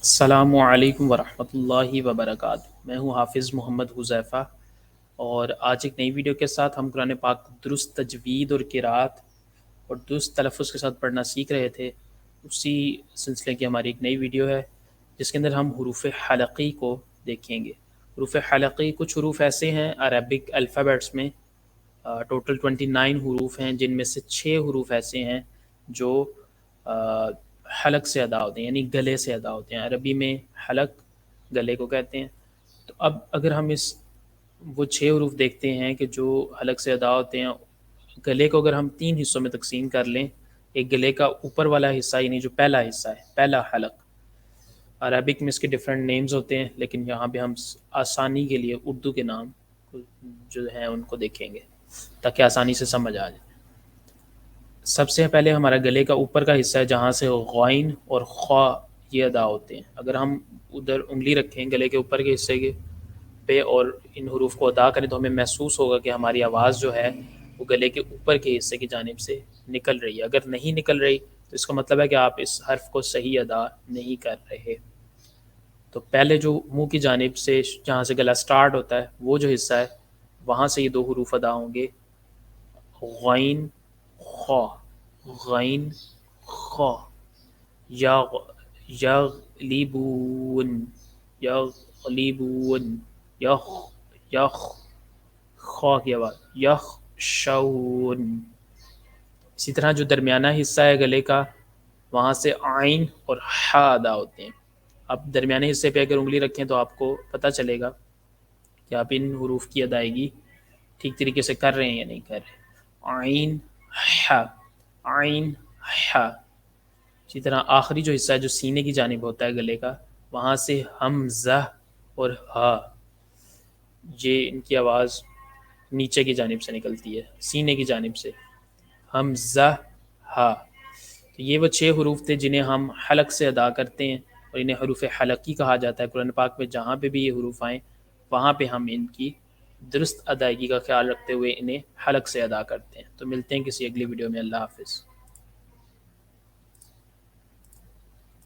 السلام علیکم ورحمۃ اللہ وبرکاتہ۔ میں ہوں حافظ محمد حذیفہ، اور آج ایک نئی ویڈیو کے ساتھ ہم قرآن پاک کو درست تجوید اور قرات اور درست تلفظ کے ساتھ پڑھنا سیکھ رہے تھے۔ اسی سلسلے کی ہماری ایک نئی ویڈیو ہے جس کے اندر ہم حروف حلقی کو دیکھیں گے۔ حروف حلقی کچھ حروف ایسے ہیں عربک الفابیٹس میں، ٹوٹل 29 حروف ہیں، جن میں سے 6 حروف ایسے ہیں جو حلق سے ادا ہوتے ہیں، یعنی گلے سے ادا ہوتے ہیں۔ عربی میں حلق گلے کو کہتے ہیں۔ تو اب اگر ہم وہ 6 حروف دیکھتے ہیں کہ جو حلق سے ادا ہوتے ہیں، گلے کو اگر ہم 3 حصوں میں تقسیم کر لیں، ایک گلے کا اوپر والا حصہ یعنی جو پہلا حصہ ہے، پہلا حلق، عربک میں اس کے ڈفرینٹ نیمز ہوتے ہیں، لیکن یہاں پہ ہم آسانی کے لیے اردو کے نام جو ہیں ان کو دیکھیں گے تاکہ آسانی سے سمجھ آ جائے۔ سب سے پہلے ہمارا گلے کا اوپر کا حصہ ہے جہاں سے غائن اور خوا یہ ادا ہوتے ہیں۔ اگر ہم ادھر انگلی رکھیں گلے کے اوپر کے حصے کے پہ اور ان حروف کو ادا کریں تو ہمیں محسوس ہوگا کہ ہماری آواز جو ہے وہ گلے کے اوپر کے حصے کی جانب سے نکل رہی ہے۔ اگر نہیں نکل رہی تو اس کا مطلب ہے کہ آپ اس حرف کو صحیح ادا نہیں کر رہے۔ تو پہلے جو منہ کی جانب سے جہاں سے گلا سٹارٹ ہوتا ہے وہ جو حصہ ہے وہاں سے یہ 2 حروف ادا ہوں گے، غین خا، غین خا، یغلبون، یغلبون، یخ، یخ، خا کی آواز، یخشون۔ اسی طرح جو درمیانہ حصہ ہے گلے کا وہاں سے عین اور حا ادا ہوتے ہیں۔ اب درمیانے حصے پہ اگر انگلی رکھیں تو آپ کو پتہ چلے گا کہ آپ ان حروف کی ادائیگی ٹھیک طریقے سے کر رہے ہیں یا نہیں کر رہے۔ عین حا، عین حا۔ اسی طرح آخری جو حصہ ہے جو سینے کی جانب ہوتا ہے گلے کا، وہاں سے حمزہ اور ہا، یہ ان کی آواز نیچے کی جانب سے نکلتی ہے، سینے کی جانب سے، حمزہ ہا۔ تو یہ وہ 6 حروف تھے جنہیں ہم حلق سے ادا کرتے ہیں اور انہیں حروف حلقی کہا جاتا ہے۔ قرآن پاک میں جہاں پہ بھی یہ حروف آئیں وہاں پہ ہم ان کی درست ادائیگی کا خیال رکھتے ہوئے انہیں حلق سے ادا کرتے ہیں۔ تو ملتے ہیں کسی اگلی ویڈیو میں۔ اللہ حافظ۔